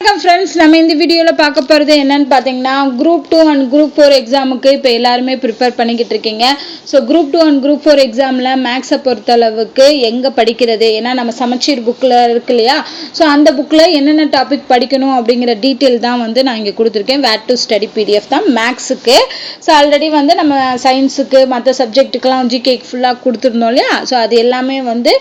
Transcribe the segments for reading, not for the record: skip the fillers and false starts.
friends நம்ம இந்த வீடியோல பார்க்க போறது என்னன்னு பாத்தீங்கன்னா group 2 and group 4 எக்ஸாமுக்கு இப்ப எல்லாரும் ப்ரிப்பேர் பண்ணிட்டு இருக்கீங்க சோ group 2 and group 4 எக்ஸாம்ல மேக்ஸ பொறுத்த அளவுக்கு எங்க படிக்கிறது ஏனா நம்ம சமச்சீர் புக்ல இருக்குலையா சோ அந்த புக்ல என்னென்ன டாபிக் படிக்கணும் அப்படிங்கற டீடைல் தான் வந்து நான் இங்க கொடுத்திருக்கேன் where to study pdf தான் மேக்ஸ்க்கு சோ ஆல்ரெடி வந்து நம்ம சயின்ஸ்க்கு மத்த சப்ஜெக்ட்டுக்குலாம் ஜிகே ஃபுல்லா கொடுத்திருந்தோம் இல்லையா சோ அது எல்லாமே வந்து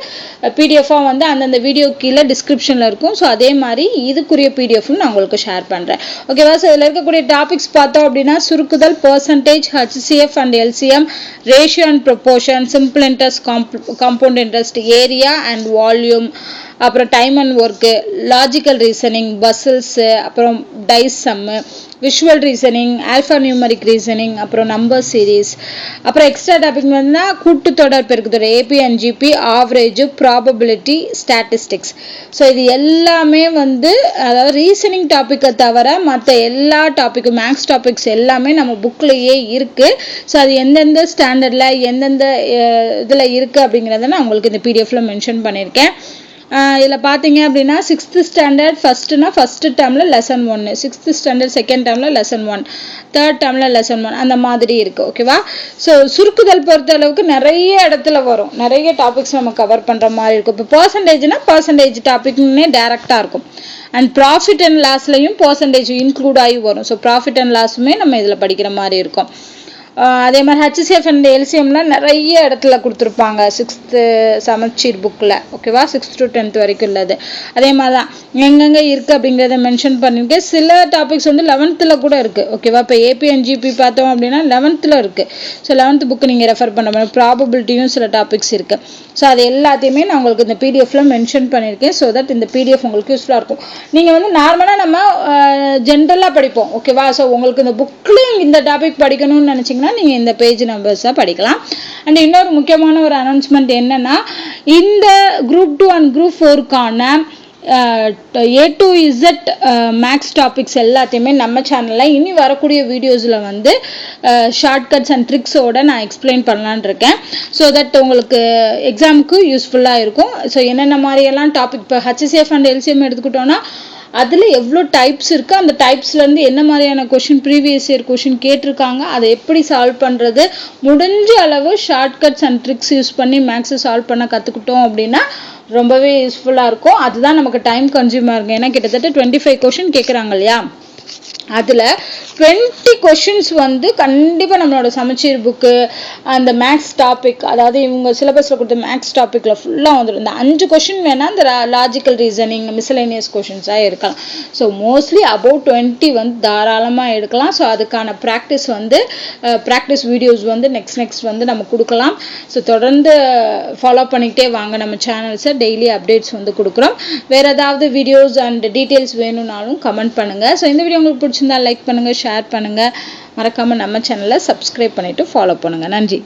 pdf ஆ வந்து அந்த வீடியோ கீழ டிஸ்கிரிப்ஷன்ல இருக்கும் சோ அதே மாதிரி இதுக்குரிய pdf நான் உங்களுக்கு ஷேர் பண்றேன் ஓகேவா சோ இதல இருக்கக்கூடிய டாபிக்ஸ் பார்த்தோம் அப்படினா சுருக்குதல் percentage hcf and lcm ratio and proportion simple interest compound interest area and volume அப்புறம் time and work logical reasoning puzzles அப்புறம் dice some visual reasoning alphanumeric reasoning அப்புறம் நம்பர் சீரிஸ் அப்புறம் extra topic வந்து கூட்டுத்தொடர் பெருக்குத்தொடர் AP and GP average probability statistics so இது எல்லாமே வந்து அதாவது ரீசனிங் டாப்பிக்கை தவிர மற்ற எல்லா டாப்பிக்கும் மேக்ஸ் டாபிக்ஸ் எல்லாமே நம்ம புக்லேயே இருக்கு ஸோ அது எந்தெந்த ஸ்டாண்டர்டில் எந்தெந்த இதில் இருக்குது அப்படிங்கிறத நான் உங்களுக்கு இந்த பிடிஎஃப்ல மென்ஷன் பண்ணியிருக்கேன் இதில் பார்த்தீங்க அப்படின்னா 6th ஸ்டாண்டர்ட் ஃபஸ்ட்டுனா ஃபஸ்ட்டு டேர்மில் லெசன் 1 6th ஸ்டாண்டர்ட் செகண்ட் டேர்மில் லெசன் 1 தேர்ட் டேர்மில் லெசன் 1 அந்த மாதிரி இருக்குது ஓகேவா ஸோ சுருக்குதல் பொறுத்த அளவுக்கு நிறைய இடத்துல வரும் நிறைய டாபிக்ஸ் நம்ம கவர் பண்ணுற மாதிரி இருக்கும் இப்போ பர்சன்டேஜ் டாபிக்னே டேரெக்டாக இருக்கும் அண்ட் ப்ராஃபிட் அண்ட் லாஸ்லையும் பர்சன்டேஜ் இன்க்ளூட் ஆகி வரும் ஸோ ப்ராஃபிட் அண்ட் லாஸுமே நம்ம இதில் படிக்கிற மாதிரி இருக்கும் அதே மாதிரி ஹெச்சிஎஃப் அண்ட் எல்சிஎம்லாம் நிறைய இடத்துல கொடுத்துருப்பாங்க 6th சமச்சீர் புக்கில் ஓகேவா 6th to 10th வரைக்கும் உள்ளது அதே மாதிரி தான் எங்கெங்கே இருக்குது அப்படிங்கிறத மென்ஷன் பண்ணியிருக்கேன் சில டாபிக்ஸ் வந்து 11th கூட இருக்குது ஓகேவா இப்போ ஏபி அண்ட் ஜிபி பார்த்தோம் அப்படின்னா 11th இருக்குது ஸோ 11th புக்கு நீங்கள் ரெஃபர் பண்ண முடியும் ப்ராபபிலிட்டியும் சில டாபிக்ஸ் இருக்குது ஸோ அது எல்லாத்தையுமே நான் உங்களுக்கு இந்த பிடிஎஃப்ல மென்ஷன் பண்ணியிருக்கேன் ஸோ தட் இந்த பிடிஎஃப் உங்களுக்கு யூஸ்ஃபுல்லாக இருக்கும் நீங்கள் வந்து நார்மலாக நம்ம ஜென்ரலாக படிப்போம் ஓகேவா ஸோ உங்களுக்கு இந்த புக்கில் இந்த டாபிக் படிக்கணும்னு நினச்சிங்கன்னா நீங்க இந்த பேஜ் நம்பர்ஸா படிக்கலாம் அண்ட் இன்னொரு முக்கியமான ஒரு அனௌன்ஸ்மெண்ட் என்னன்னா இந்த group 2 and group 4 கான A to Z maths topics எல்லாத்தையுமே நம்ம சேனல்ல இனி வரக்கூடிய வீடியோஸ்ல வந்து ஷார்ட்கட்ஸ் அண்ட் ட்ரிக்ஸோட நான் எக்ஸ்பிளைன் பண்ணலாம்னு இருக்கேன் ஸோ தட் உங்களுக்கு எக்ஸாமுக்கு யூஸ்ஃபுல்லாக இருக்கும் ஸோ என்னென்ன மாதிரியெல்லாம் டாபிக் இப்போ ஹெச்சிஎஃப் அண்ட் எல்சிஎம் எடுத்துக்கிட்டோம்னா அதில் எவ்வளோ டைப்ஸ் இருக்குது அந்த டைப்ஸ்லேருந்து என்ன மாதிரியான கொஷின் ப்ரீவியஸ் இயர் கொஷின் கேட்டிருக்காங்க அதை எப்படி சால்வ் பண்ணுறது முடிஞ்ச அளவு ஷார்ட்கட்ஸ் அண்ட் ட்ரிக்ஸ் யூஸ் பண்ணி மேக்ஸை சால்வ் பண்ண கற்றுக்கிட்டோம் அப்படின்னா ரொம்பவே யூஸ்ஃபுல்லாக இருக்கும் அதுதான் நமக்கு டைம் கன்சியூமாக இருக்கும் ஏன்னா கிட்டத்தட்ட 25 கொஷின் கேட்குறாங்க இல்லையா அதில் 20 கொஷின்ஸ் வந்து கண்டிப்பாக நம்மளோட சமச்சீர் புக்கு அந்த மேக்ஸ் டாபிக் அதாவது இவங்க சிலபஸில் கொடுத்த மேக்ஸ் டாப்பிக்கில் ஃபுல்லாக வந்துடும் இந்த 5 கொஷின் வேணால் இந்த லாஜிக்கல் ரீசனிங் மிஸ்லேனியஸ் கொஷின்ஸாக இருக்கலாம் ஸோ மோஸ்ட்லி அபவுட் 20 வந்து தாராளமாக எடுக்கலாம் ஸோ அதுக்கான ப்ராக்டிஸ் வீடியோஸ் வந்து நெக்ஸ்ட் வந்து நம்ம கொடுக்கலாம் ஸோ தொடர்ந்து ஃபாலோ பண்ணிக்கிட்டே வாங்க நம்ம சேனல்ஸை டெய்லி அப்டேட்ஸ் வந்து கொடுக்குறோம் வேறு ஏதாவது வீடியோஸ் அண்ட் டீட்டெயில்ஸ் வேணும்னாலும் கமெண்ட் பண்ணுங்கள் ஸோ இந்த வீடியோ உங்களுக்கு பிடிச்சிருந்தா லைக் பண்ணுங்கள் ஷேர் பண்ணுங்கள் மறக்காமல் நம்ம சேனலை சப்ஸ்கிரைப் பண்ணிவிட்டு ஃபாலோ பண்ணுங்கள் நன்றி